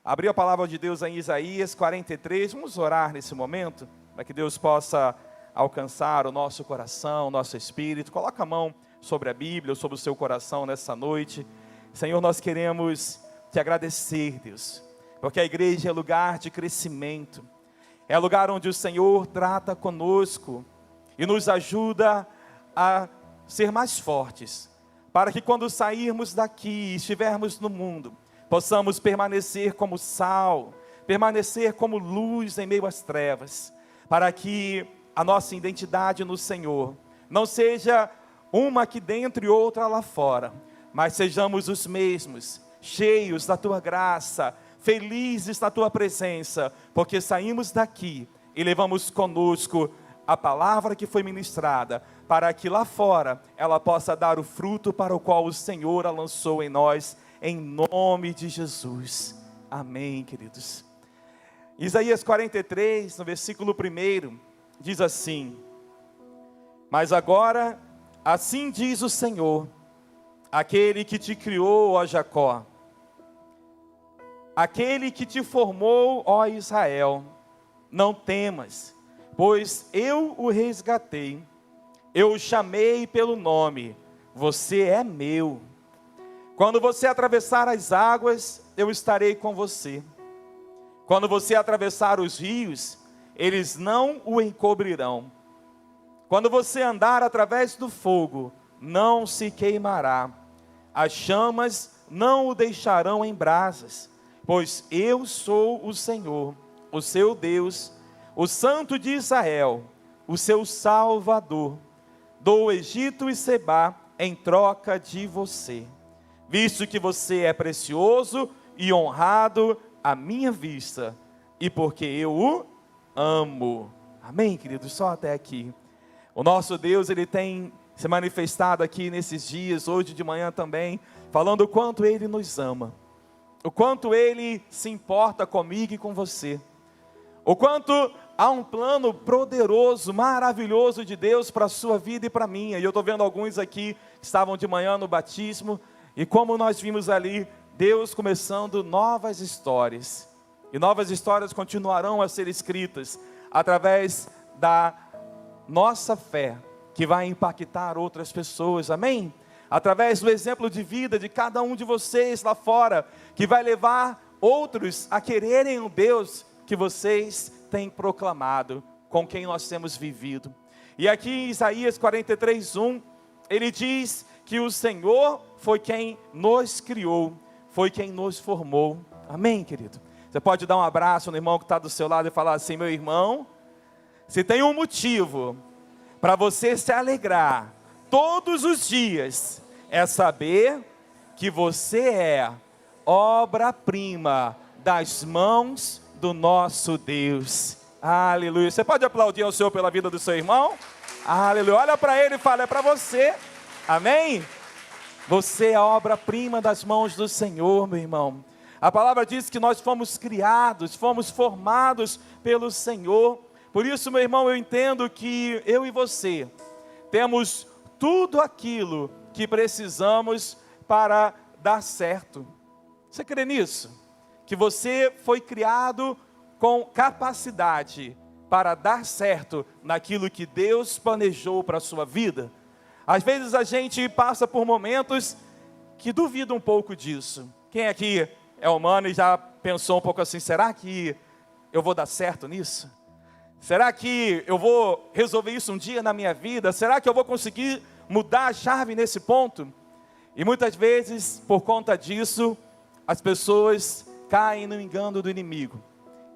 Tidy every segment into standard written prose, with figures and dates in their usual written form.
Abriu a palavra de Deus em Isaías 43, vamos orar nesse momento, para que Deus possa alcançar o nosso coração, o nosso espírito. Coloca a mão sobre a Bíblia, ou sobre o seu coração nessa noite. Senhor, nós queremos te agradecer, Deus, porque a igreja é lugar de crescimento, é lugar onde o Senhor trata conosco e nos ajuda a ser mais fortes, para que quando sairmos daqui e estivermos no mundo, possamos permanecer como sal, permanecer como luz em meio às trevas, para que a nossa identidade no Senhor não seja uma aqui dentro e outra lá fora, mas sejamos os mesmos, cheios da tua graça, felizes na tua presença, porque saímos daqui e levamos conosco a palavra que foi ministrada, para que lá fora ela possa dar o fruto para o qual o Senhor a lançou em nós, em nome de Jesus. Amém, queridos. Isaías 43, no versículo 1, diz assim: mas agora, assim diz o Senhor, aquele que te criou, ó Jacó, aquele que te formou, ó Israel, não temas, pois eu o resgatei, eu o chamei pelo nome, você é meu. Quando você atravessar as águas, eu estarei com você. Quando você atravessar os rios, eles não o encobrirão. Quando você andar através do fogo, não se queimará. As chamas não o deixarão em brasas, pois eu sou o Senhor, o seu Deus, o Santo de Israel, o seu Salvador. Dou o Egito e Sebá em troca de você, visto que você é precioso e honrado à minha vista, e porque eu o amo. Amém, queridos? Só até aqui. O nosso Deus, Ele tem se manifestado aqui nesses dias, hoje de manhã também, falando o quanto Ele nos ama, o quanto Ele se importa comigo e com você, o quanto há um plano poderoso, maravilhoso de Deus para a sua vida e para a minha. E eu estou vendo alguns aqui que estavam de manhã no batismo, e como nós vimos ali, Deus começando novas histórias, e novas histórias continuarão a ser escritas, através da nossa fé, que vai impactar outras pessoas, amém? Através do exemplo de vida de cada um de vocês lá fora, que vai levar outros a quererem o Deus que vocês têm proclamado, com quem nós temos vivido. E aqui em Isaías 43:1, ele diz que o Senhor foi quem nos criou, foi quem nos formou. Amém, querido? Você pode dar um abraço no irmão que está do seu lado e falar assim: meu irmão, se tem um motivo para você se alegrar todos os dias, é saber que você é obra-prima das mãos do nosso Deus. Aleluia. Você pode aplaudir ao Senhor pela vida do seu irmão? Aleluia. Olha para ele e fala: é para você. Amém? Você é a obra-prima das mãos do Senhor, meu irmão. A palavra diz que nós fomos criados, fomos formados pelo Senhor. Por isso, meu irmão, eu entendo que eu e você temos tudo aquilo que precisamos para dar certo. Você crê nisso? Que você foi criado com capacidade para dar certo naquilo que Deus planejou para a sua vida? Às vezes a gente passa por momentos que duvida um pouco disso. Quem aqui é humano e já pensou um pouco assim: será que eu vou dar certo nisso? Será que eu vou resolver isso um dia na minha vida? Será que eu vou conseguir mudar a chave nesse ponto? E muitas vezes, por conta disso, as pessoas caem no engano do inimigo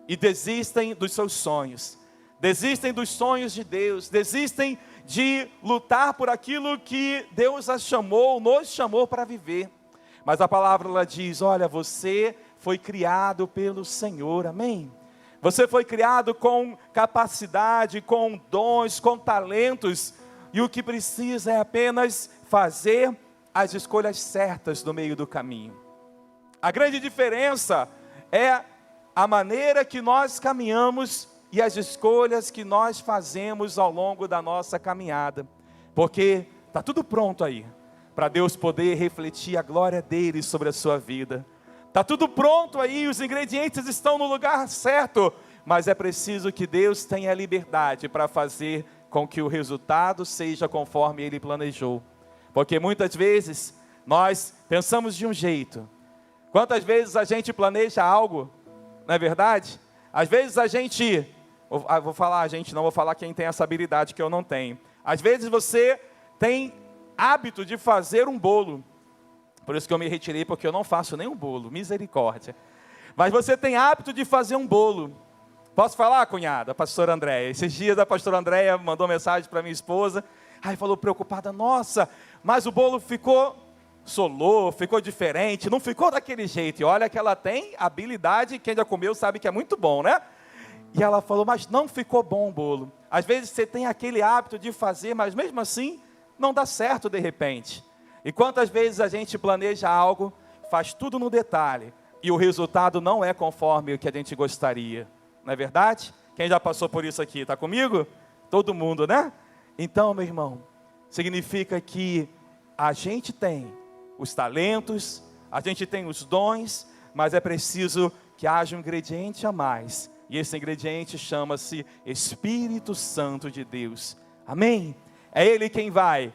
e desistem dos seus sonhos, desistem dos sonhos de Deus, desistem de lutar por aquilo que Deus as chamou, nos chamou para viver. Mas a palavra ela diz: olha, você foi criado pelo Senhor, amém? Você foi criado com capacidade, com dons, com talentos, e o que precisa é apenas fazer as escolhas certas no meio do caminho. A grande diferença é a maneira que nós caminhamos e as escolhas que nós fazemos ao longo da nossa caminhada, porque está tudo pronto aí, para Deus poder refletir a glória dele sobre a sua vida, Está tudo pronto aí, os ingredientes estão no lugar certo, mas é preciso que Deus tenha liberdade para fazer com que o resultado seja conforme Ele planejou. Porque muitas vezes nós pensamos de um jeito. Quantas vezes a gente planeja algo, não é verdade? Às vezes a gente, vou falar a gente, não vou falar quem tem essa habilidade que eu não tenho. Às vezes você tem hábito de fazer um bolo. Por isso que eu me retirei, porque eu não faço nenhum bolo, misericórdia. Mas você tem hábito de fazer um bolo. Posso falar, cunhada, a pastora Andréia? Esses dias a pastora Andréia mandou mensagem para minha esposa. Aí falou preocupada, nossa, mas o bolo solou, ficou diferente, não ficou daquele jeito. E olha que ela tem habilidade, quem já comeu sabe que é muito bom, né? E ela falou, mas não ficou bom o bolo. Às vezes você tem aquele hábito de fazer, mas mesmo assim não dá certo de repente. E quantas vezes a gente planeja algo, faz tudo no detalhe, e o resultado não é conforme o que a gente gostaria. Não é verdade? Quem já passou por isso aqui, está comigo? Todo mundo, né? Então, meu irmão, significa que a gente tem os talentos, a gente tem os dons, mas é preciso que haja um ingrediente a mais. E esse ingrediente chama-se Espírito Santo de Deus. Amém? É Ele quem vai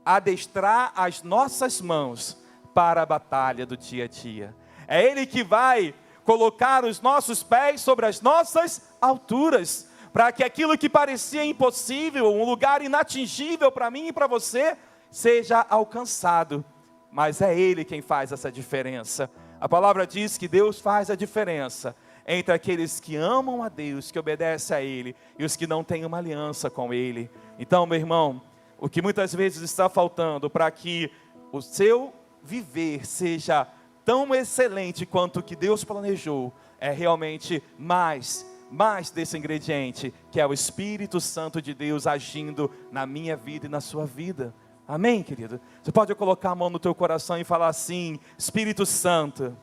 adestrar as nossas mãos para a batalha do dia a dia. É Ele que vai colocar os nossos pés sobre as nossas alturas, para que aquilo que parecia impossível, um lugar inatingível para mim e para você, seja alcançado. Mas é Ele quem faz essa diferença. A palavra diz que Deus faz a diferença entre aqueles que amam a Deus, que obedecem a Ele, e os que não têm uma aliança com Ele. Então, meu irmão, o que muitas vezes está faltando para que o seu viver seja tão excelente quanto o que Deus planejou, é realmente mais desse ingrediente, que é o Espírito Santo de Deus agindo na minha vida e na sua vida. Amém, querido? Você pode colocar a mão no teu coração e falar assim: Espírito Santo,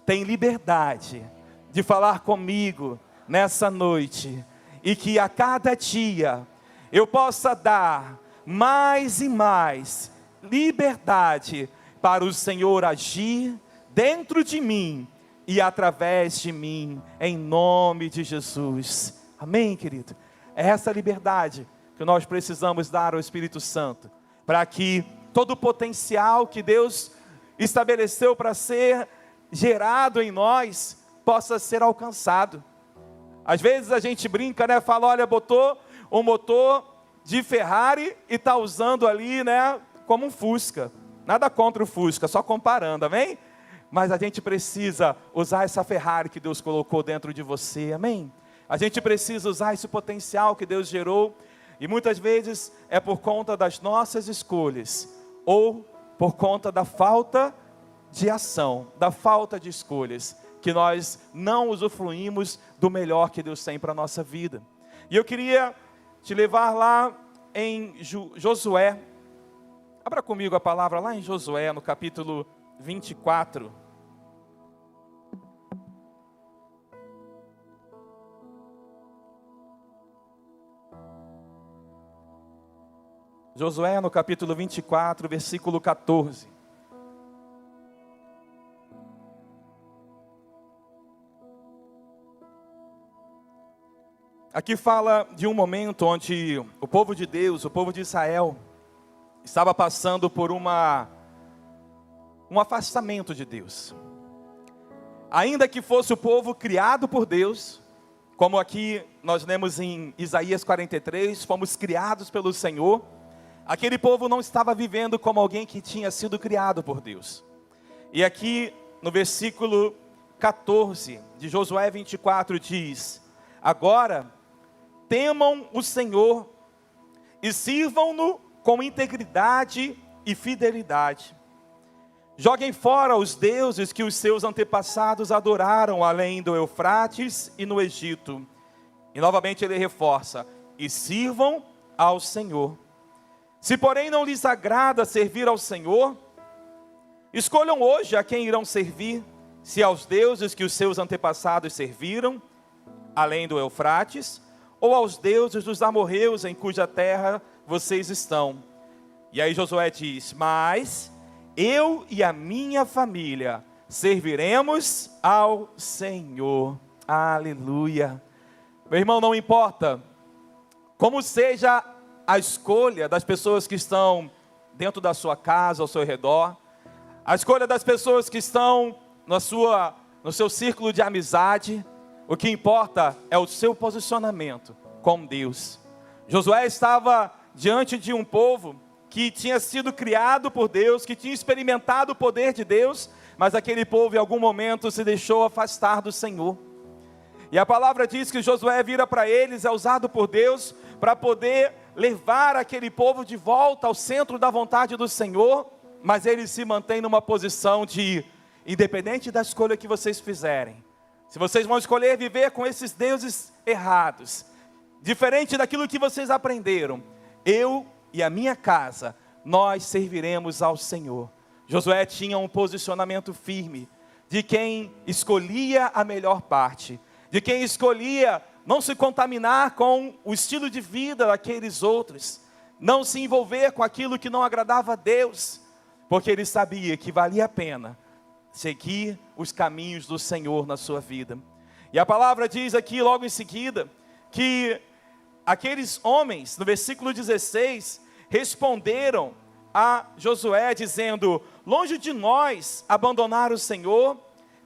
tem liberdade de falar comigo nessa noite, e que a cada dia eu possa dar mais e mais liberdade para o Senhor agir dentro de mim e através de mim, em nome de Jesus. Amém, querido? É essa liberdade que nós precisamos dar ao Espírito Santo, para que todo o potencial que Deus estabeleceu para ser gerado em nós, possa ser alcançado. Às vezes a gente brinca, né? Fala, olha, botou um motor de Ferrari e está usando ali, né, como um Fusca. Nada contra o Fusca, só comparando, amém? Mas a gente precisa usar essa Ferrari que Deus colocou dentro de você, amém? A gente precisa usar esse potencial que Deus gerou, e muitas vezes é por conta das nossas escolhas, ou por conta da falta de ação, da falta de escolhas, que nós não usufruímos do melhor que Deus tem para a nossa vida. E eu queria te levar lá em Josué. Abra comigo a palavra lá em Josué, no capítulo 24. Josué, no capítulo 24, versículo 14. Aqui fala de um momento onde o povo de Deus, o povo de Israel, estava passando por um afastamento de Deus. Ainda que fosse o povo criado por Deus, como aqui nós lemos em Isaías 43, fomos criados pelo Senhor, aquele povo não estava vivendo como alguém que tinha sido criado por Deus. E aqui no versículo 14 de Josué 24 diz: agora temam o Senhor e sirvam-no com integridade e fidelidade. Joguem fora os deuses que os seus antepassados adoraram além do Eufrates e no Egito. E novamente ele reforça: e sirvam ao Senhor. Se porém não lhes agrada servir ao Senhor, escolham hoje a quem irão servir, se aos deuses que os seus antepassados serviram, além do Eufrates, ou aos deuses dos amorreus em cuja terra vocês estão. E aí Josué diz: mas eu e a minha família serviremos ao Senhor. Aleluia. Meu irmão, não importa como seja a escolha das pessoas que estão dentro da sua casa, ao seu redor, a escolha das pessoas que estão no seu círculo de amizade, o que importa é o seu posicionamento com Deus. Josué estava diante de um povo que tinha sido criado por Deus, que tinha experimentado o poder de Deus, mas aquele povo em algum momento se deixou afastar do Senhor. E a palavra diz que Josué vira para eles, é usado por Deus para poder levar aquele povo de volta ao centro da vontade do Senhor, mas eles se mantêm numa posição de, independente da escolha que vocês fizerem, se vocês vão escolher viver com esses deuses errados, diferente daquilo que vocês aprenderam, eu e a minha casa, nós serviremos ao Senhor. Josué tinha um posicionamento firme, de quem escolhia a melhor parte, de quem escolhia não se contaminar com o estilo de vida daqueles outros, não se envolver com aquilo que não agradava a Deus, porque ele sabia que valia a pena seguir os caminhos do Senhor na sua vida. E a palavra diz aqui logo em seguida, que aqueles homens, no versículo 16, responderam a Josué dizendo: longe de nós abandonar o Senhor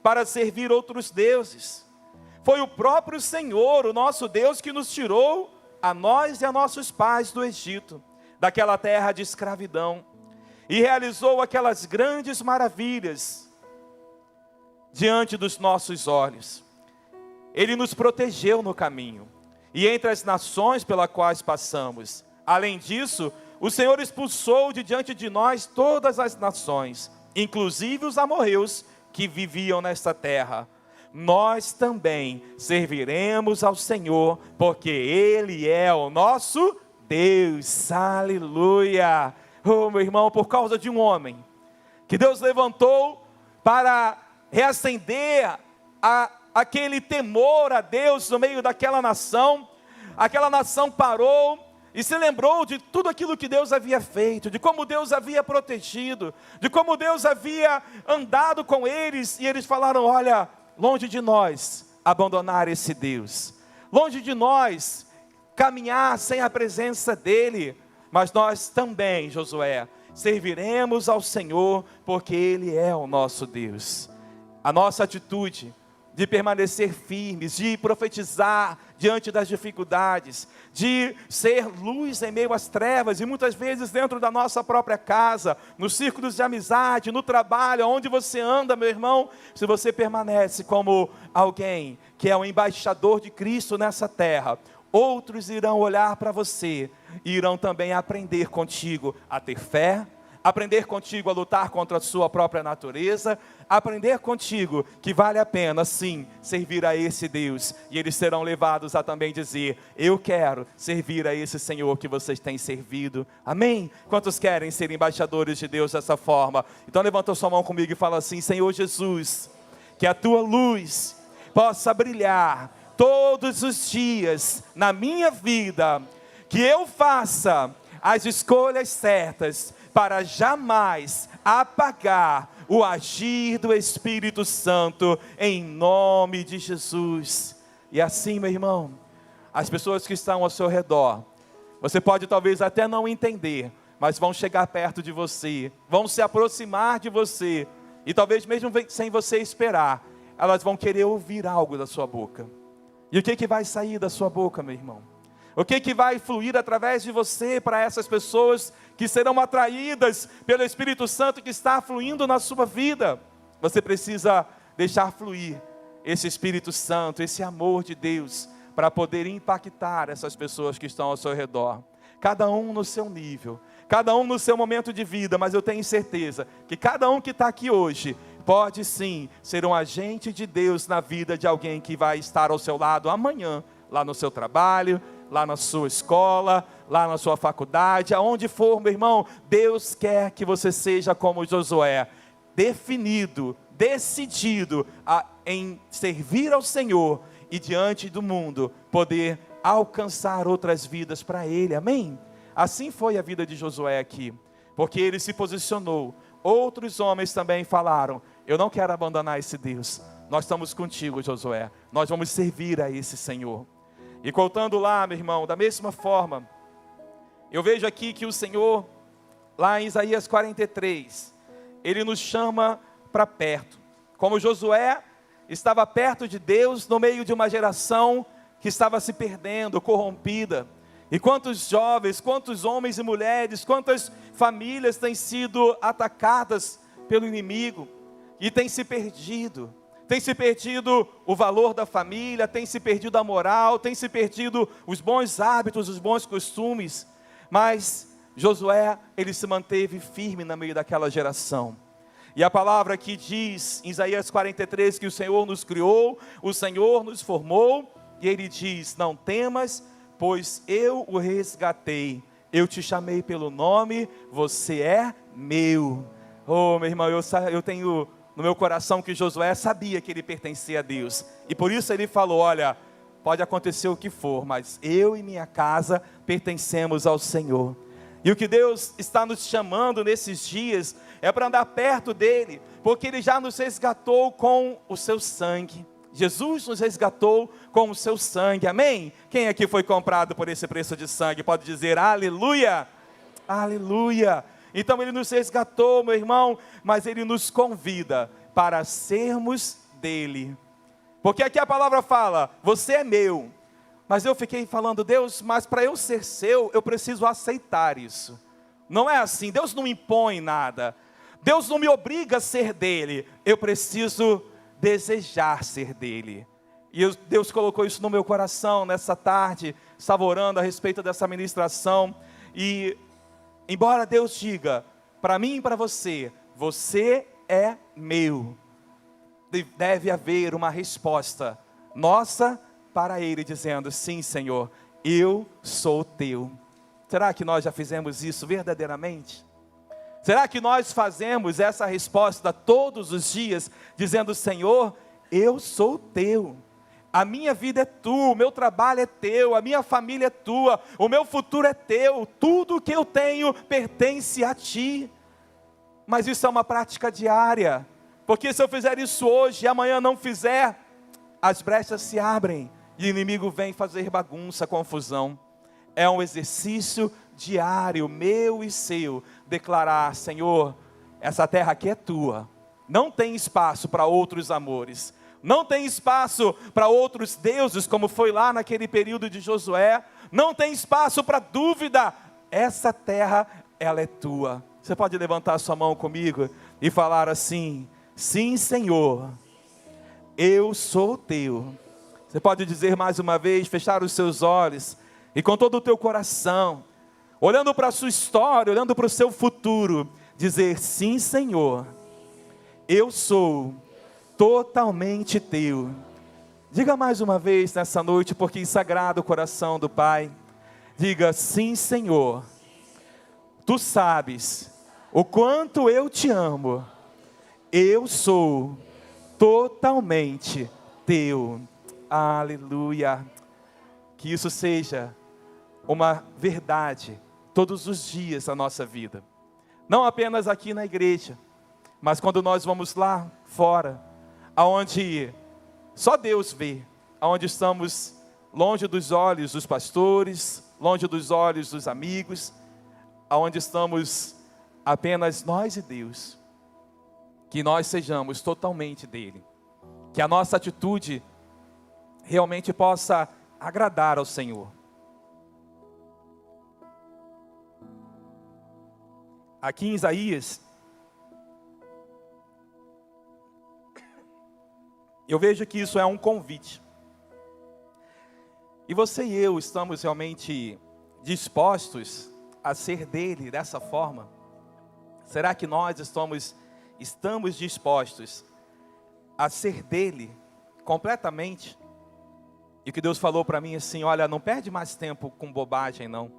para servir outros deuses. Foi o próprio Senhor, o nosso Deus, que nos tirou, a nós e a nossos pais, do Egito, daquela terra de escravidão, e realizou aquelas grandes maravilhas diante dos nossos olhos. Ele nos protegeu no caminho e entre as nações pelas quais passamos. Além disso, o Senhor expulsou de diante de nós todas as nações, inclusive os amorreus que viviam nesta terra. Nós também serviremos ao Senhor, porque Ele é o nosso Deus. Aleluia! Oh, meu irmão, por causa de um homem que Deus levantou para reacender aquele temor a Deus no meio daquela nação, aquela nação parou e se lembrou de tudo aquilo que Deus havia feito, de como Deus havia protegido, de como Deus havia andado com eles, e eles falaram: olha, longe de nós abandonar esse Deus, longe de nós caminhar sem a presença dEle, mas nós também, Josué, serviremos ao Senhor, porque Ele é o nosso Deus. A nossa atitude de permanecer firmes, de profetizar diante das dificuldades, de ser luz em meio às trevas, e muitas vezes dentro da nossa própria casa, nos círculos de amizade, no trabalho, onde você anda, meu irmão, se você permanece como alguém que é um embaixador de Cristo nessa terra, outros irão olhar para você e irão também aprender contigo a ter fé, aprender contigo a lutar contra a sua própria natureza, aprender contigo que vale a pena sim servir a esse Deus, e eles serão levados a também dizer: eu quero servir a esse Senhor que vocês têm servido. Amém? Quantos querem ser embaixadores de Deus dessa forma? Então levanta a sua mão comigo e fala assim: Senhor Jesus, que a tua luz possa brilhar todos os dias na minha vida, que eu faça as escolhas certas para jamais apagar o agir do Espírito Santo, em nome de Jesus. E assim, meu irmão, as pessoas que estão ao seu redor, você pode talvez até não entender, mas vão chegar perto de você, vão se aproximar de você, e talvez mesmo sem você esperar, elas vão querer ouvir algo da sua boca. E o que vai sair da sua boca, meu irmão? O que vai fluir através de você para essas pessoas que serão atraídas pelo Espírito Santo que está fluindo na sua vida? Você precisa deixar fluir esse Espírito Santo, esse amor de Deus, para poder impactar essas pessoas que estão ao seu redor. Cada um no seu nível, cada um no seu momento de vida, mas eu tenho certeza que cada um que está aqui hoje pode sim ser um agente de Deus na vida de alguém que vai estar ao seu lado amanhã, lá no seu trabalho, lá na sua escola, lá na sua faculdade, aonde for, meu irmão. Deus quer que você seja como Josué, definido, decidido em servir ao Senhor e diante do mundo poder alcançar outras vidas para Ele, amém? Assim foi a vida de Josué aqui, porque ele se posicionou. Outros homens também falaram: eu não quero abandonar esse Deus. Nós estamos contigo, Josué. Nós vamos servir a esse Senhor. E voltando lá, meu irmão, da mesma forma, eu vejo aqui que o Senhor, lá em Isaías 43, Ele nos chama para perto. Como Josué estava perto de Deus, no meio de uma geração que estava se perdendo, corrompida. E quantos jovens, quantos homens e mulheres, quantas famílias têm sido atacadas pelo inimigo e têm se perdido. Tem se perdido o valor da família, tem se perdido a moral, tem se perdido os bons hábitos, os bons costumes. Mas Josué, ele se manteve firme no meio daquela geração. E a palavra que diz em Isaías 43 que o Senhor nos criou, o Senhor nos formou, e Ele diz, não temas, pois eu o resgatei, eu te chamei pelo nome, você é meu. Oh, meu irmão, eu tenho no meu coração que Josué sabia que ele pertencia a Deus, e por isso ele falou, olha, pode acontecer o que for, mas eu e minha casa pertencemos ao Senhor. E o que Deus está nos chamando nesses dias é para andar perto dEle, porque Ele já nos resgatou com o seu sangue. Jesus nos resgatou com o seu sangue, amém? Quem aqui foi comprado por esse preço de sangue? Pode dizer aleluia, aleluia. Então Ele nos resgatou, meu irmão, mas Ele nos convida para sermos dEle. Porque aqui a palavra fala, você é meu. Mas eu fiquei falando, Deus, mas para eu ser seu, eu preciso aceitar isso. Não é assim, Deus não impõe nada. Deus não me obriga a ser dele. Eu preciso desejar ser dele. E Deus colocou isso no meu coração nessa tarde, estava orando a respeito dessa ministração. E embora Deus diga, para mim e para você, você é meu. Deve haver uma resposta nossa para Ele, dizendo, sim Senhor, eu sou teu. Será que nós já fizemos isso verdadeiramente? Será que nós fazemos essa resposta todos os dias, dizendo, Senhor, eu sou teu. A minha vida é tua, o meu trabalho é teu, a minha família é tua, o meu futuro é teu, tudo que eu tenho pertence a ti. Mas isso é uma prática diária, porque se eu fizer isso hoje e amanhã não fizer, as brechas se abrem. E o inimigo vem fazer bagunça, confusão. É um exercício diário, meu e seu, declarar, Senhor, essa terra aqui é tua. Não tem espaço para outros amores. Não tem espaço para outros deuses, como foi lá naquele período de Josué. Não tem espaço para dúvida. Essa terra, ela é tua. Você pode levantar sua mão comigo e falar assim, sim Senhor, eu sou teu. Você pode dizer mais uma vez, fechar os seus olhos e com todo o teu coração, olhando para a sua história, olhando para o seu futuro, dizer, sim Senhor, eu sou totalmente teu. Diga mais uma vez nessa noite, porque é sagrado o coração do Pai. Diga, sim Senhor, tu sabes o quanto eu te amo, eu sou totalmente teu. Aleluia. Que isso seja uma verdade todos os dias da nossa vida. Não apenas aqui na igreja, mas quando nós vamos lá fora, aonde só Deus vê, aonde estamos longe dos olhos dos pastores, longe dos olhos dos amigos, aonde estamos apenas nós e Deus. Que nós sejamos totalmente dele. Que a nossa atitude realmente possa agradar ao Senhor. Aqui em Isaías, eu vejo que isso é um convite. E você e eu estamos realmente dispostos a ser dele dessa forma? Será que nós estamos dispostos a ser dele completamente? E o que Deus falou para mim assim, olha, não perde mais tempo com bobagem não,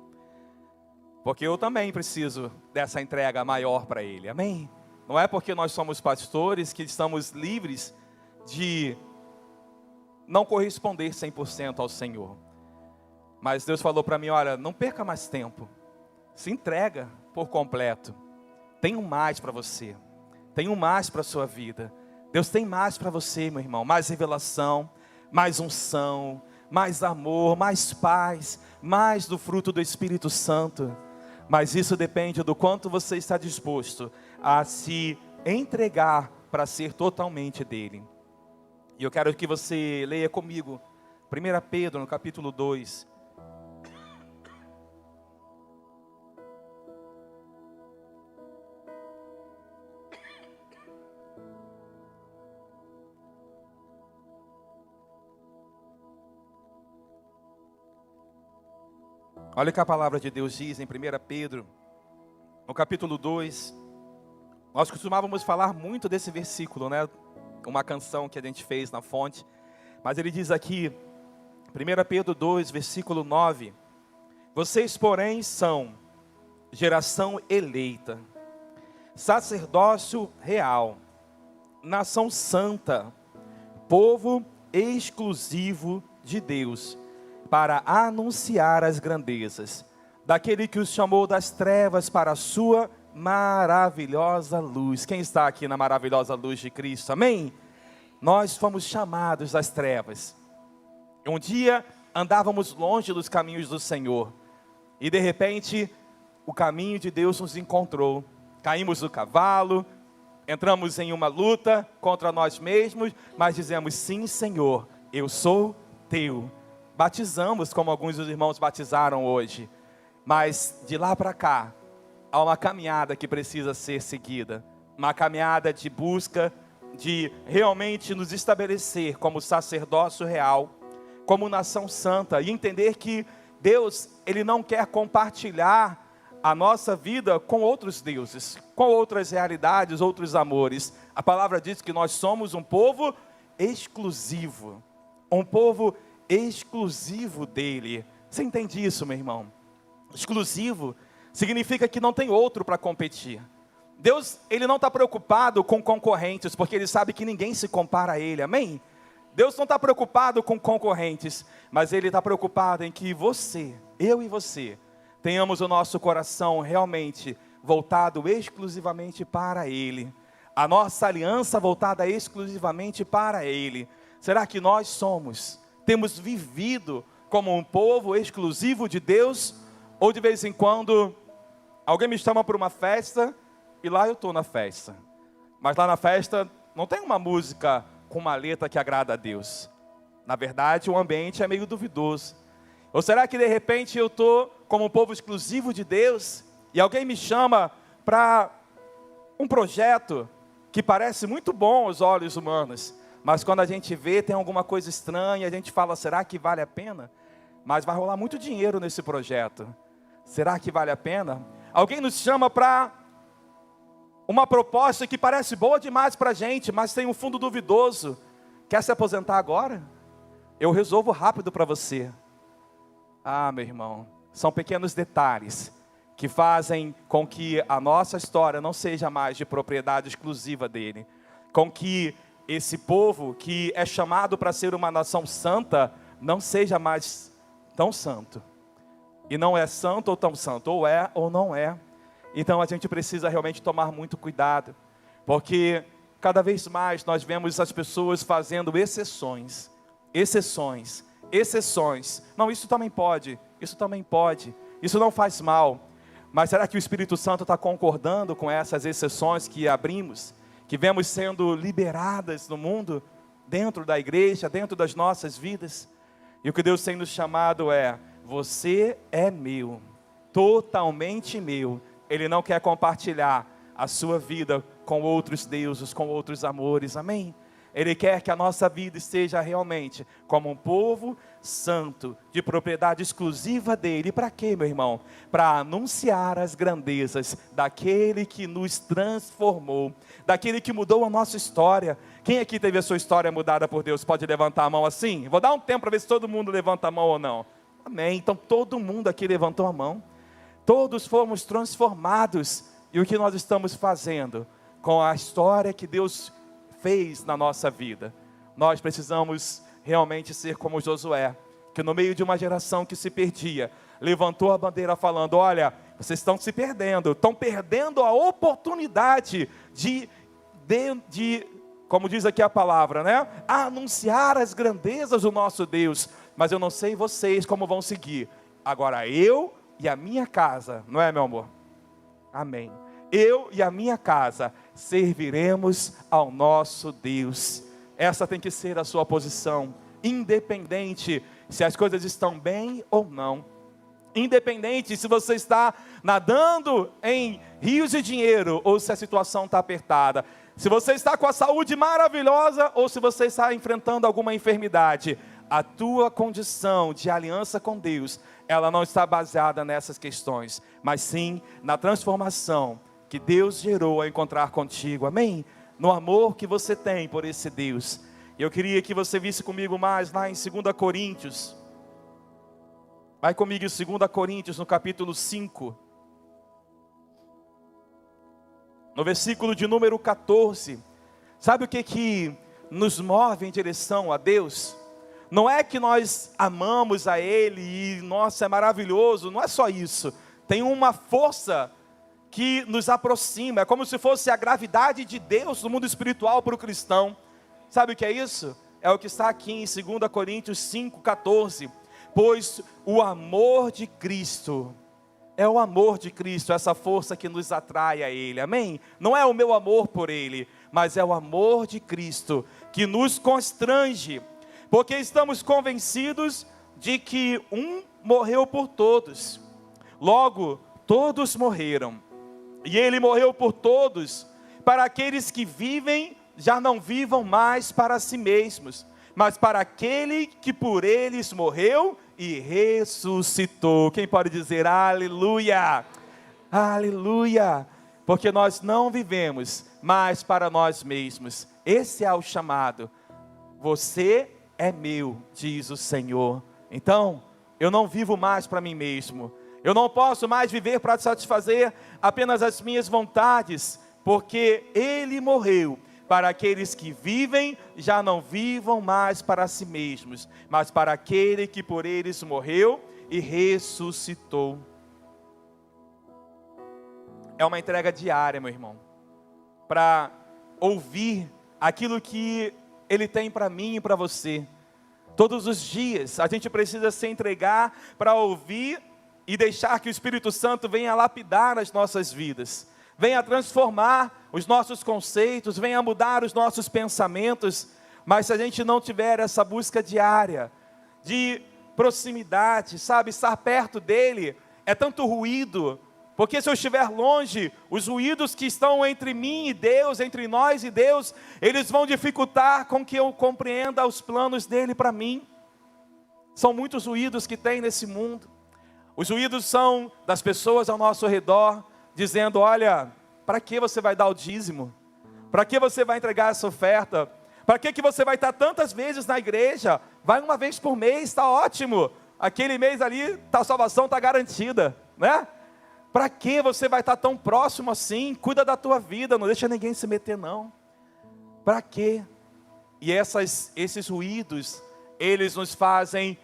porque eu também preciso dessa entrega maior para Ele, amém? Não é porque nós somos pastores que estamos livres de não corresponder 100% ao Senhor, mas Deus falou para mim, olha, não perca mais tempo, se entrega por completo, tenho mais para você, tem um mais para a sua vida. Deus tem mais para você, meu irmão. Mais revelação, mais unção, mais amor, mais paz, mais do fruto do Espírito Santo. Mas isso depende do quanto você está disposto a se entregar para ser totalmente dele. E eu quero que você leia comigo 1 Pedro, no capítulo 2. Olha o que a palavra de Deus diz em 1 Pedro, no capítulo 2. Nós costumávamos falar muito desse versículo, né? Uma canção que a gente fez na fonte. Mas ele diz aqui, 1 Pedro 2, versículo 9. Vocês, porém, são geração eleita, sacerdócio real, nação santa, povo exclusivo de Deus, para anunciar as grandezas daquele que os chamou das trevas para a sua maravilhosa luz. Quem está aqui na maravilhosa luz de Cristo? Amém? Nós fomos chamados das trevas. Um dia andávamos longe dos caminhos do Senhor e de repente o caminho de Deus nos encontrou. Caímos do cavalo, entramos em uma luta contra nós mesmos, mas dizemos: sim, Senhor, eu sou teu. Batizamos como alguns dos irmãos batizaram hoje, mas de lá para cá há uma caminhada que precisa ser seguida, uma caminhada de busca, de realmente nos estabelecer como sacerdócio real, como nação santa, e entender que Deus, Ele não quer compartilhar a nossa vida com outros deuses, com outras realidades, outros amores. A palavra diz que nós somos um povo exclusivo, um povo exclusivo dele. Você entende isso, meu irmão? Exclusivo significa que não tem outro para competir. Deus, Ele não está preocupado com concorrentes, porque Ele sabe que ninguém se compara a Ele, amém? Deus não está preocupado com concorrentes, mas Ele está preocupado em que você, eu e você, tenhamos o nosso coração realmente voltado exclusivamente para Ele, a nossa aliança voltada exclusivamente para Ele. Será que nós temos vivido como um povo exclusivo de Deus? Ou de vez em quando alguém me chama para uma festa e lá eu estou na festa, mas lá na festa não tem uma música com uma letra que agrada a Deus? Na verdade o ambiente é meio duvidoso. Ou será que de repente eu estou como um povo exclusivo de Deus e alguém me chama para um projeto que parece muito bom aos olhos humanos, mas quando a gente vê tem alguma coisa estranha, a gente fala: será que vale a pena? Mas vai rolar muito dinheiro nesse projeto. Será que vale a pena? Alguém nos chama para uma proposta que parece boa demais para a gente, mas tem um fundo duvidoso. Quer se aposentar agora? Eu resolvo rápido para você. Ah, meu irmão, são pequenos detalhes que fazem com que a nossa história não seja mais de propriedade exclusiva dele, com que esse povo que é chamado para ser uma nação santa não seja mais tão santo. E não é santo ou tão santo, ou é ou não é. Então a gente precisa realmente tomar muito cuidado, porque cada vez mais nós vemos as pessoas fazendo exceções. Não, isso também pode, isso não faz mal. Mas será que o Espírito Santo está concordando com essas exceções que abrimos, que vemos sendo liberadas no mundo, dentro da igreja, dentro das nossas vidas? E o que Deus tem nos chamado é: você é meu, totalmente meu. Ele não quer compartilhar a sua vida com outros deuses, com outros amores, amém? Ele quer que a nossa vida esteja realmente como um povo santo, de propriedade exclusiva dele. Para quê, meu irmão? Para anunciar as grandezas daquele que nos transformou, daquele que mudou a nossa história. Quem aqui teve a sua história mudada por Deus? Pode levantar a mão assim? Vou dar um tempo para ver se todo mundo levanta a mão ou não. Amém. Então todo mundo aqui levantou a mão. Todos fomos transformados. E o que nós estamos fazendo com a história que Deus fez na nossa vida? Nós precisamos realmente ser como Josué, que no meio de uma geração que se perdia, levantou a bandeira falando: olha, vocês estão se perdendo, estão perdendo a oportunidade de como diz aqui a palavra, né? Anunciar as grandezas do nosso Deus. Mas eu não sei vocês como vão seguir. Agora eu e a minha casa, não é, meu amor? Amém. Eu e a minha casa serviremos ao nosso Deus. Essa tem que ser a sua posição, independente se as coisas estão bem ou não. Independente se você está nadando em rios de dinheiro ou se a situação está apertada. Se você está com a saúde maravilhosa ou se você está enfrentando alguma enfermidade. A tua condição de aliança com Deus, ela não está baseada nessas questões, mas sim na transformação que Deus gerou ao encontrar contigo, amém? No amor que você tem por esse Deus. Eu queria que você visse comigo mais lá em 2 Coríntios. Vai comigo em 2 Coríntios, no capítulo 5. No versículo de número 14. Sabe o que nos move em direção a Deus? Não é que nós amamos a Ele e, nossa, é maravilhoso. Não é só isso. Tem uma força que nos aproxima. É como se fosse a gravidade de Deus no mundo espiritual para o cristão. Sabe o que é isso? É o que está aqui em 2 Coríntios 5,14. Pois o amor de Cristo, é o amor de Cristo, essa força que nos atrai a Ele, amém? Não é o meu amor por Ele, mas é o amor de Cristo que nos constrange, porque estamos convencidos de que um morreu por todos, logo todos morreram, e Ele morreu por todos, para aqueles que vivem, já não vivam mais para si mesmos, mas para aquele que por eles morreu e ressuscitou. Quem pode dizer aleluia? Aleluia! Porque nós não vivemos mais para nós mesmos. Esse é o chamado. Você é meu, diz o Senhor. Então, eu não vivo mais para mim mesmo. Eu não posso mais viver para satisfazer apenas as minhas vontades, porque Ele morreu. Para aqueles que vivem, já não vivam mais para si mesmos, mas para aquele que por eles morreu e ressuscitou. É uma entrega diária, meu irmão, para ouvir aquilo que Ele tem para mim e para você. Todos os dias a gente precisa se entregar para ouvir e deixar que o Espírito Santo venha lapidar as nossas vidas. Venha transformar os nossos conceitos, venha mudar os nossos pensamentos, mas se a gente não tiver essa busca diária, de proximidade, sabe, estar perto dEle, é tanto ruído, porque se eu estiver longe, os ruídos que estão entre mim e Deus, entre nós e Deus, eles vão dificultar com que eu compreenda os planos dEle para mim. São muitos ruídos que tem nesse mundo, os ruídos são das pessoas ao nosso redor, dizendo, olha, para que você vai dar o dízimo? Para que você vai entregar essa oferta? Para que você vai estar tantas vezes na igreja? Vai uma vez por mês, está ótimo. Aquele mês ali, a salvação está garantida, né? Para que você vai estar tão próximo assim? Cuida da tua vida, não deixa ninguém se meter não. Para quê? E esses ruídos, eles nos fazem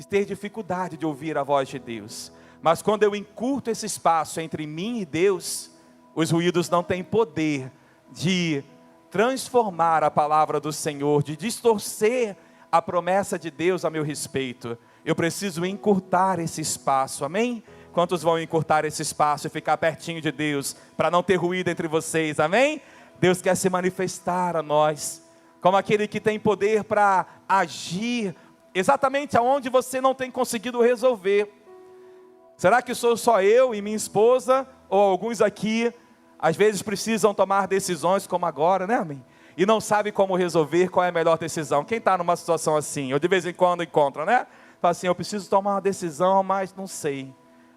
ter dificuldade de ouvir a voz de Deus. Mas quando eu encurto esse espaço entre mim e Deus, os ruídos não têm poder de transformar a palavra do Senhor, de distorcer a promessa de Deus a meu respeito. Eu preciso encurtar esse espaço, amém? Quantos vão encurtar esse espaço e ficar pertinho de Deus, para não ter ruído entre vocês, amém? Deus quer se manifestar a nós, como aquele que tem poder para agir, exatamente aonde você não tem conseguido resolver. Será que sou só eu e minha esposa, ou alguns aqui, às vezes precisam tomar decisões como agora, né, amém? E não sabe como resolver, qual é a melhor decisão. Quem está numa situação assim, ou de vez em quando encontra, né? Fala assim, eu preciso tomar uma decisão, mas não sei.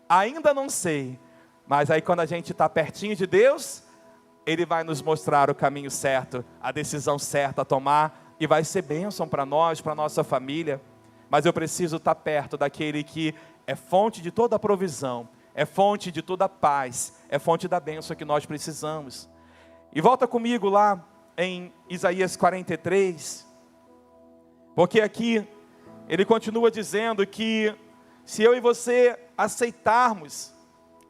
Ainda não sei. Mas aí quando a gente está pertinho de Deus, Ele vai nos mostrar o caminho certo, a decisão certa a tomar, e vai ser bênção para nós, para nossa família. Mas eu preciso estar perto daquele que é fonte de toda a provisão, é fonte de toda a paz, é fonte da bênção que nós precisamos. E volta comigo lá em Isaías 43, porque aqui ele continua dizendo que se eu e você aceitarmos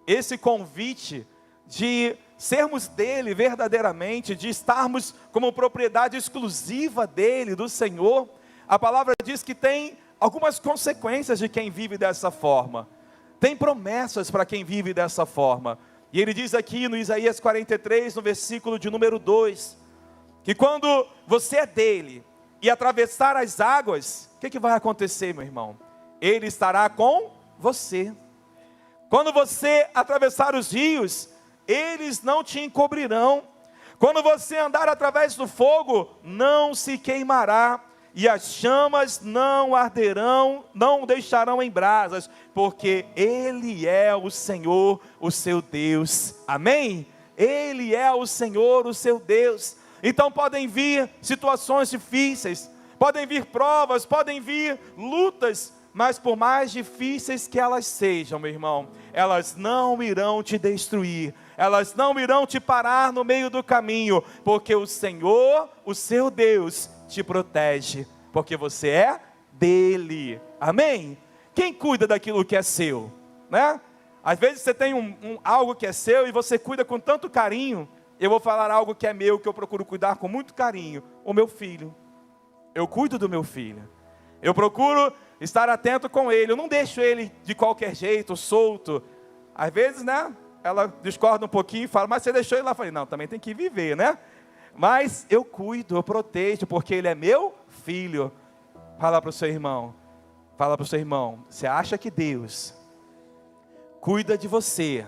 esse convite de sermos dele verdadeiramente, de estarmos como propriedade exclusiva dele, do Senhor, a palavra diz que tem algumas consequências de quem vive dessa forma. Tem promessas para quem vive dessa forma. E ele diz aqui no Isaías 43, no versículo de número 2, que quando você é dele e atravessar as águas, o que vai acontecer, meu irmão? Ele estará com você. Quando você atravessar os rios, eles não te encobrirão. Quando você andar através do fogo, não se queimará, e as chamas não arderão, não deixarão em brasas, porque Ele é o Senhor, o seu Deus. Amém? Ele é o Senhor, o seu Deus. Então podem vir situações difíceis, podem vir provas, podem vir lutas, mas por mais difíceis que elas sejam, meu irmão, elas não irão te destruir, elas não irão te parar no meio do caminho, porque o Senhor, o seu Deus, te protege, porque você é dele. Amém? Quem cuida daquilo que é seu, né? Às vezes você tem algo que é seu e você cuida com tanto carinho. Eu vou falar algo que é meu, que eu procuro cuidar com muito carinho. O meu filho. Eu cuido do meu filho. Eu procuro estar atento com ele. Eu não deixo ele de qualquer jeito, solto. Às vezes, né? Ela discorda um pouquinho e fala, mas você deixou ele lá? Eu falei, não, também tem que viver, né? Mas eu cuido, eu protejo, porque ele é meu filho. Fala para o seu irmão. Fala para o seu irmão. Você acha que Deus cuida de você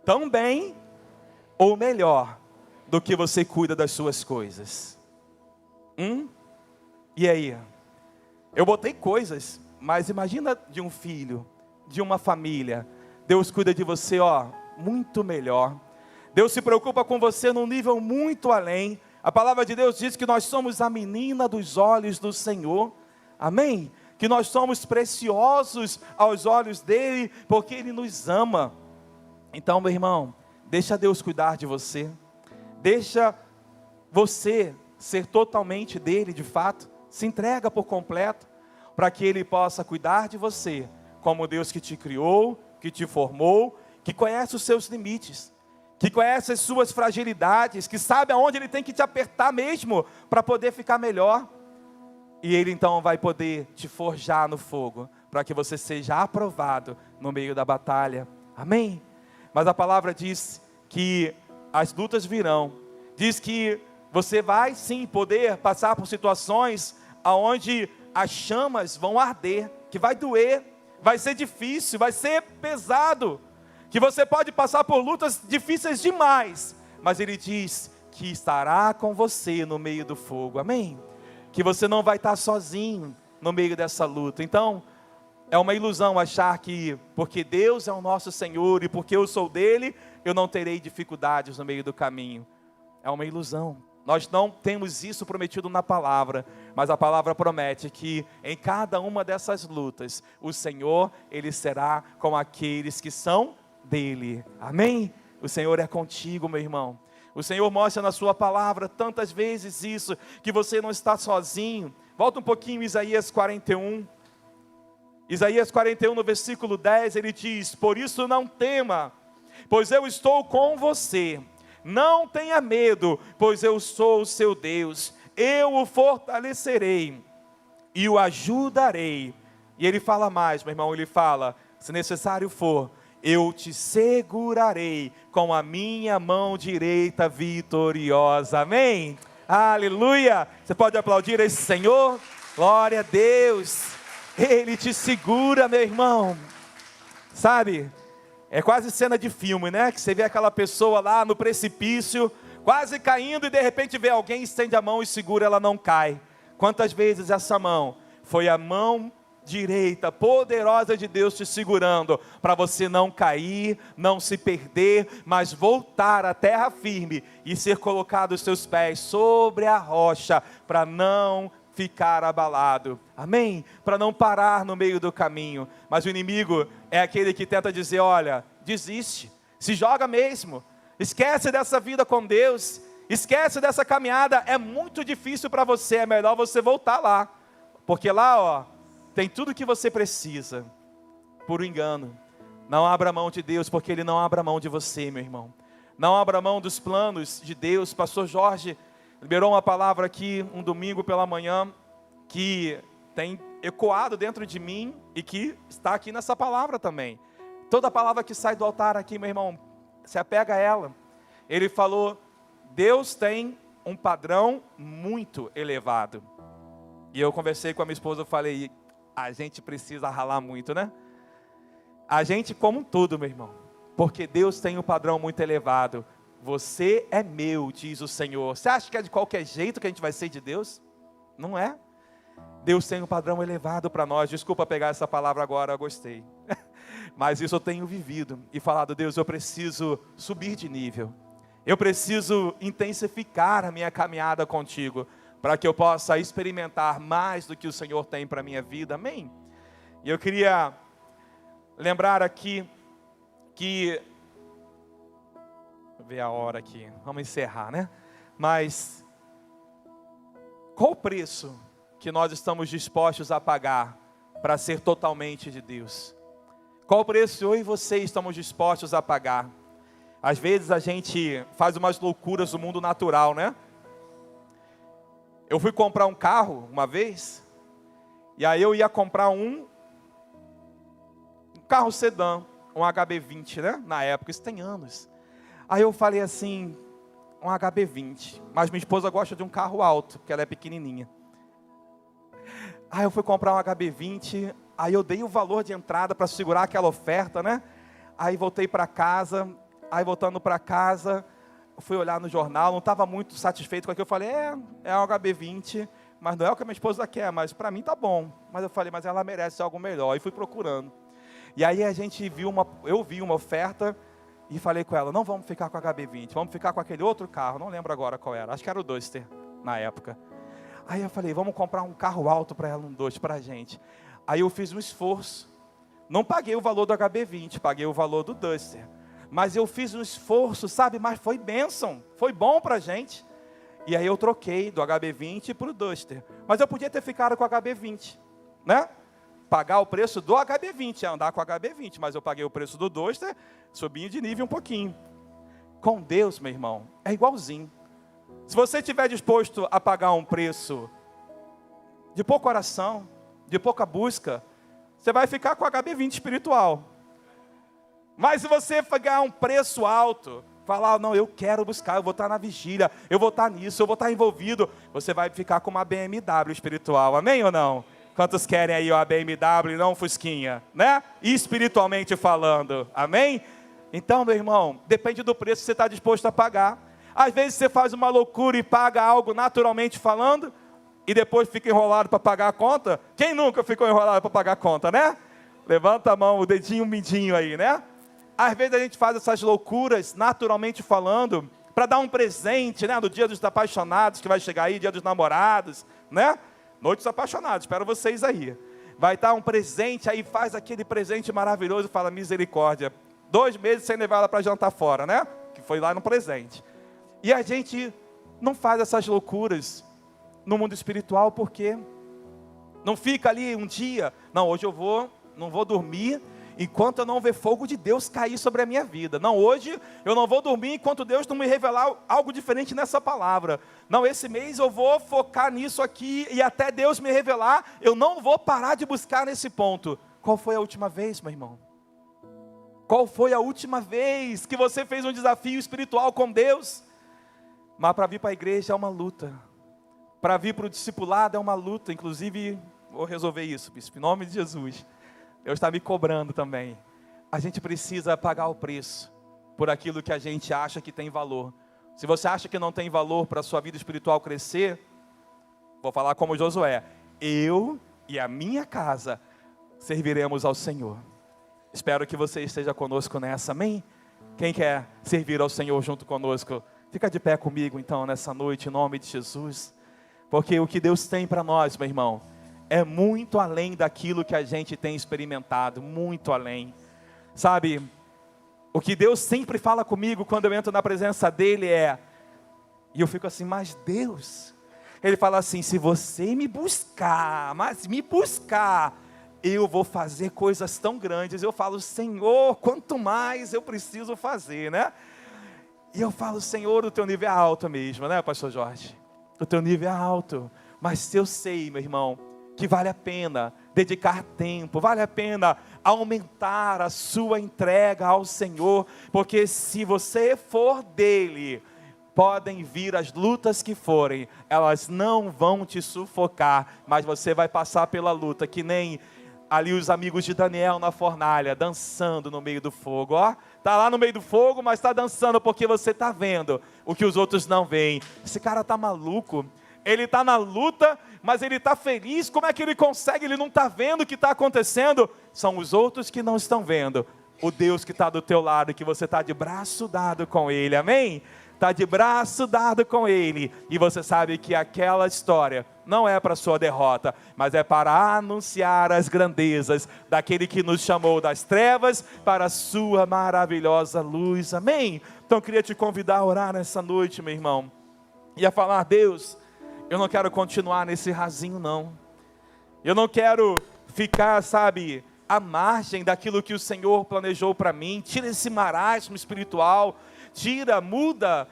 tão bem ou melhor do que você cuida das suas coisas? E aí? Eu botei coisas, mas imagina de um filho, de uma família. Deus cuida de você, muito melhor. Deus se preocupa com você num nível muito além. A palavra de Deus diz que nós somos a menina dos olhos do Senhor. Amém? Que nós somos preciosos aos olhos dele, porque ele nos ama. Então, meu irmão, deixa Deus cuidar de você. Deixa você ser totalmente dele, de fato. Se entrega por completo, para que ele possa cuidar de você, como Deus que te criou, que te formou, que conhece os seus limites, que conhece as suas fragilidades, que sabe aonde ele tem que te apertar mesmo, para poder ficar melhor. E ele então vai poder te forjar no fogo, para que você seja aprovado no meio da batalha. Amém? Mas a palavra diz que as lutas virão, diz que você vai sim poder passar por situações aonde as chamas vão arder, que vai doer, vai ser difícil, vai ser pesado, que você pode passar por lutas difíceis demais, mas ele diz que estará com você no meio do fogo. Amém? Que você não vai estar sozinho no meio dessa luta. Então, é uma ilusão achar que porque Deus é o nosso Senhor e porque eu sou dele, eu não terei dificuldades no meio do caminho. É uma ilusão. Nós não temos isso prometido na palavra, mas a palavra promete que em cada uma dessas lutas, o Senhor, ele será com aqueles que são dele. Amém? O Senhor é contigo, meu irmão. O Senhor mostra na sua palavra tantas vezes isso, que você não está sozinho. Volta um pouquinho em Isaías 41. Isaías 41 no versículo 10, ele diz, por isso não tema, pois eu estou com você. Não tenha medo, pois eu sou o seu Deus. Eu o fortalecerei e o ajudarei. E ele fala mais, meu irmão, ele fala, se necessário for, eu te segurarei com a minha mão direita vitoriosa. Amém? Aleluia! Você pode aplaudir esse Senhor? Glória a Deus! Ele te segura, meu irmão. Sabe? É quase cena de filme, né? Que você vê aquela pessoa lá no precipício, quase caindo, e de repente vê alguém, estende a mão e segura, ela não cai. Quantas vezes essa mão foi a mão direita, poderosa de Deus te segurando, para você não cair, não se perder, mas voltar à terra firme, e ser colocado os seus pés sobre a rocha, para não ficar abalado, amém? Para não parar no meio do caminho. Mas o inimigo é aquele que tenta dizer, olha, desiste, se joga mesmo, esquece dessa vida com Deus, esquece dessa caminhada, é muito difícil para você, é melhor você voltar lá, porque lá tem tudo que você precisa. Por engano, Não abra mão de Deus, porque Ele não abra mão de você, meu irmão. Não abra mão dos planos de Deus. Pastor Jorge liberou uma palavra aqui, um domingo pela manhã, que tem ecoado dentro de mim e que está aqui nessa palavra também. Toda palavra que sai do altar aqui, meu irmão, se apega a ela. Ele falou, Deus tem um padrão muito elevado. E eu conversei com a minha esposa, eu falei, a gente precisa ralar muito, né? A gente como um todo, meu irmão. Porque Deus tem um padrão muito elevado. Você é meu, diz o Senhor. Você acha que é de qualquer jeito que a gente vai ser de Deus? Não é. Deus tem um padrão elevado para nós. Desculpa pegar essa palavra agora, eu gostei. Mas isso eu tenho vivido e falado, Deus, eu preciso subir de nível. Eu preciso intensificar a minha caminhada contigo, para que eu possa experimentar mais do que o Senhor tem para a minha vida. Amém? E eu queria lembrar aqui que... Vou ver a hora aqui, vamos encerrar, né? Mas qual o preço que nós estamos dispostos a pagar para ser totalmente de Deus? Qual o preço eu e você estamos dispostos a pagar? Às vezes a gente faz umas loucuras no mundo natural, né? Eu fui comprar um carro uma vez, e aí eu ia comprar um carro sedã, um HB20, né? Na época, isso tem anos. Aí eu falei assim, um HB20, mas minha esposa gosta de um carro alto, porque ela é pequenininha. Aí eu fui comprar um HB20, aí eu dei o valor de entrada para segurar aquela oferta, né? Aí voltei para casa, aí voltando para casa, eu fui olhar no jornal, não estava muito satisfeito com aquilo. Eu falei, é um HB20, mas não é o que a minha esposa quer, mas para mim tá bom. Mas eu falei, mas ela merece algo melhor. E fui procurando. E aí eu vi uma oferta e falei com ela, não vamos ficar com o HB20, vamos ficar com aquele outro carro, não lembro agora qual era, acho que era o Duster na época. Aí eu falei, vamos comprar um carro alto para ela, um Duster para a gente. Aí eu fiz um esforço, não paguei o valor do HB20, paguei o valor do Duster. Mas eu fiz um esforço, sabe, mas foi bênção, foi bom para a gente. E aí eu troquei do HB20 para o Duster. Mas eu podia ter ficado com o HB20, né? Pagar o preço do HB20, andar com o HB20, mas eu paguei o preço do Duster, subindo de nível um pouquinho. Com Deus, meu irmão, é igualzinho. Se você estiver disposto a pagar um preço de pouca oração, de pouca busca, você vai ficar com o HB20 espiritual. Mas se você pagar um preço alto, falar, não, eu quero buscar, eu vou estar na vigília, eu vou estar nisso, eu vou estar envolvido, você vai ficar com uma BMW espiritual, amém ou não? Quantos querem aí uma BMW e não um Fusquinha, né? Espiritualmente falando, amém? Então, meu irmão, depende do preço que você está disposto a pagar. Às vezes você faz uma loucura e paga algo naturalmente falando, e depois fica enrolado para pagar a conta. Quem nunca ficou enrolado para pagar a conta, né? Levanta a mão, o dedinho mindinho aí, né? Às vezes a gente faz essas loucuras, naturalmente falando, para dar um presente, né? No dia dos apaixonados, que vai chegar aí, dia dos namorados, né? Noite dos apaixonados, espero vocês aí. Vai dar um presente, aí faz aquele presente maravilhoso e fala, misericórdia. 2 meses sem levar ela para jantar fora, né? Que foi lá no presente. E a gente não faz essas loucuras no mundo espiritual, porque não fica ali um dia, não, hoje não vou dormir enquanto eu não ver fogo de Deus cair sobre a minha vida. Não, hoje eu não vou dormir enquanto Deus não me revelar algo diferente nessa palavra. Não, esse mês eu vou focar nisso aqui e até Deus me revelar, eu não vou parar de buscar nesse ponto. Qual foi a última vez, meu irmão? Qual foi a última vez que você fez um desafio espiritual com Deus? Mas para vir para a igreja é uma luta. Para vir para o discipulado é uma luta. Inclusive, vou resolver isso, bispo, em nome de Jesus. Deus está me cobrando também. A gente precisa pagar o preço por aquilo que a gente acha que tem valor. Se você acha que não tem valor para a sua vida espiritual crescer, vou falar como Josué. Eu e a minha casa serviremos ao Senhor. Espero que você esteja conosco nessa, amém? Quem quer servir ao Senhor junto conosco? Fica de pé comigo então nessa noite, em nome de Jesus. Porque o que Deus tem para nós, meu irmão, é muito além daquilo que a gente tem experimentado, muito além. Sabe, o que Deus sempre fala comigo quando eu entro na presença dEle e eu fico assim, mas Deus, Ele fala assim, se você me buscar, mas me buscar, eu vou fazer coisas tão grandes. Eu falo, Senhor, quanto mais eu preciso fazer, né? E eu falo, Senhor, o teu nível é alto mesmo, né, pastor Jorge? O teu nível é alto, mas eu sei, meu irmão, que vale a pena dedicar tempo, vale a pena aumentar a sua entrega ao Senhor, porque se você for dele, podem vir as lutas que forem, elas não vão te sufocar, mas você vai passar pela luta, que nem ali os amigos de Daniel na fornalha, dançando no meio do fogo, ó. Está lá no meio do fogo, mas está dançando porque você está vendo o que os outros não veem. Esse cara está maluco, ele está na luta, mas ele está feliz. Como é que ele consegue? Ele não está vendo o que está acontecendo. São os outros que não estão vendo. O Deus que está do teu lado, que você está de braço dado com ele, amém? Está de braço dado com ele, e você sabe que aquela história não é para sua derrota, mas é para anunciar as grandezas daquele que nos chamou das trevas para a sua maravilhosa luz, amém? Então eu queria te convidar a orar nessa noite, meu irmão, e a falar, Deus, eu não quero continuar nesse rasinho não, eu não quero ficar, sabe, à margem daquilo que o Senhor planejou para mim. Tira esse marasmo espiritual, tira, muda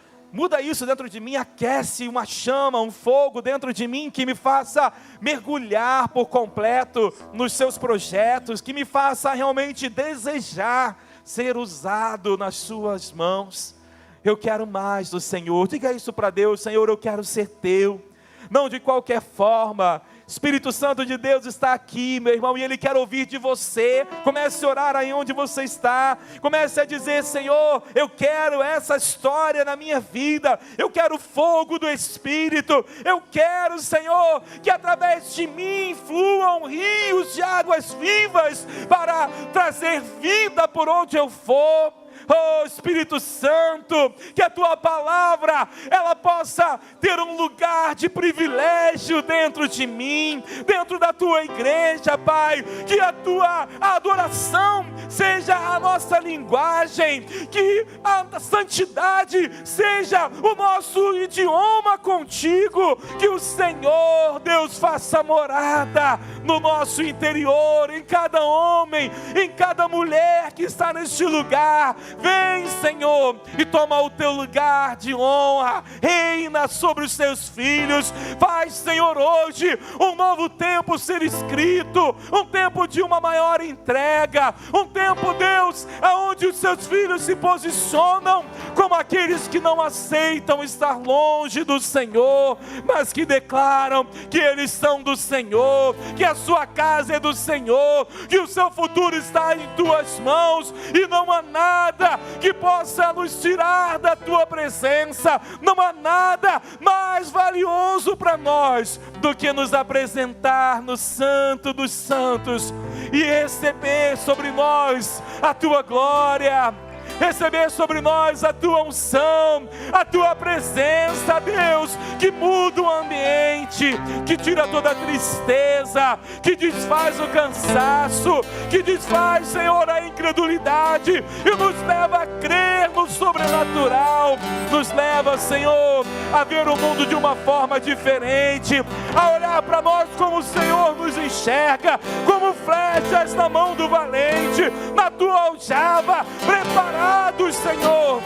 isso dentro de mim, aquece uma chama, um fogo dentro de mim, que me faça mergulhar por completo nos seus projetos, que me faça realmente desejar ser usado nas suas mãos. Eu quero mais do Senhor. Diga isso para Deus, Senhor, eu quero ser teu, não de qualquer forma. Espírito Santo de Deus está aqui, meu irmão, e Ele quer ouvir de você. Comece a orar aí onde você está, comece a dizer, Senhor, eu quero essa história na minha vida, eu quero o fogo do Espírito, eu quero, Senhor, que através de mim fluam rios de águas vivas, para trazer vida por onde eu for. Oh Espírito Santo, que a Tua palavra, ela possa ter um lugar de privilégio dentro de mim, dentro da Tua igreja, Pai, que a Tua adoração seja a nossa linguagem, que a santidade seja o nosso idioma contigo, que o Senhor, Deus, faça morada no nosso interior, em cada homem, em cada mulher que está neste lugar. Vem, Senhor, e toma o teu lugar de honra, reina sobre os teus filhos. Faz, Senhor, hoje um novo tempo ser escrito, um tempo de uma maior entrega, um tempo, Deus, aonde os seus filhos se posicionam como aqueles que não aceitam estar longe do Senhor, mas que declaram que eles são do Senhor, que a sua casa é do Senhor, que o seu futuro está em tuas mãos, e não há nada que possa nos tirar da tua presença. Não há nada mais valioso para nós do que nos apresentar no Santo dos Santos e receber sobre nós a tua glória, receber sobre nós a tua unção, a tua presença, Deus, que muda o ambiente, que tira toda a tristeza, que desfaz o cansaço, que desfaz, Senhor, a incredulidade e nos leva a crer no sobrenatural, nos leva, Senhor, a ver o mundo de uma forma diferente, a olhar para nós como o Senhor nos enxerga, como flechas na mão do valente, na tua aljava, preparados, Senhor,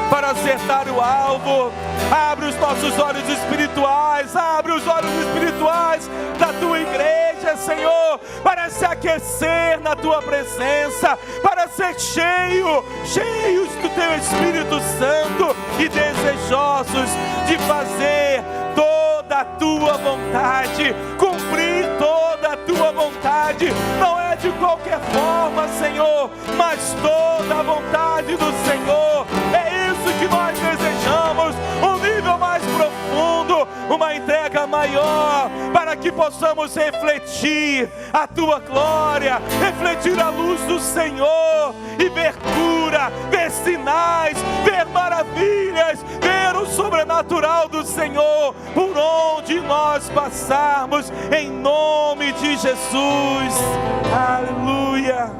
para acertar o alvo. Abre os nossos olhos espirituais, abre os olhos espirituais da tua igreja, Senhor, para se aquecer na tua presença, para ser cheios do teu Espírito Santo e desejosos de fazer toda a tua vontade, cumprir toda a tua vontade. Não é de qualquer forma, Senhor, mas toda a vontade do Senhor. É isso que nós desejamos, um nível mais profundo, uma entrega maior, para que possamos refletir a tua glória, refletir a luz do Senhor e ver cura, ver sinais, ver maravilhas, ver o sobrenatural do Senhor por onde nós passarmos, em nome de Jesus. Aleluia.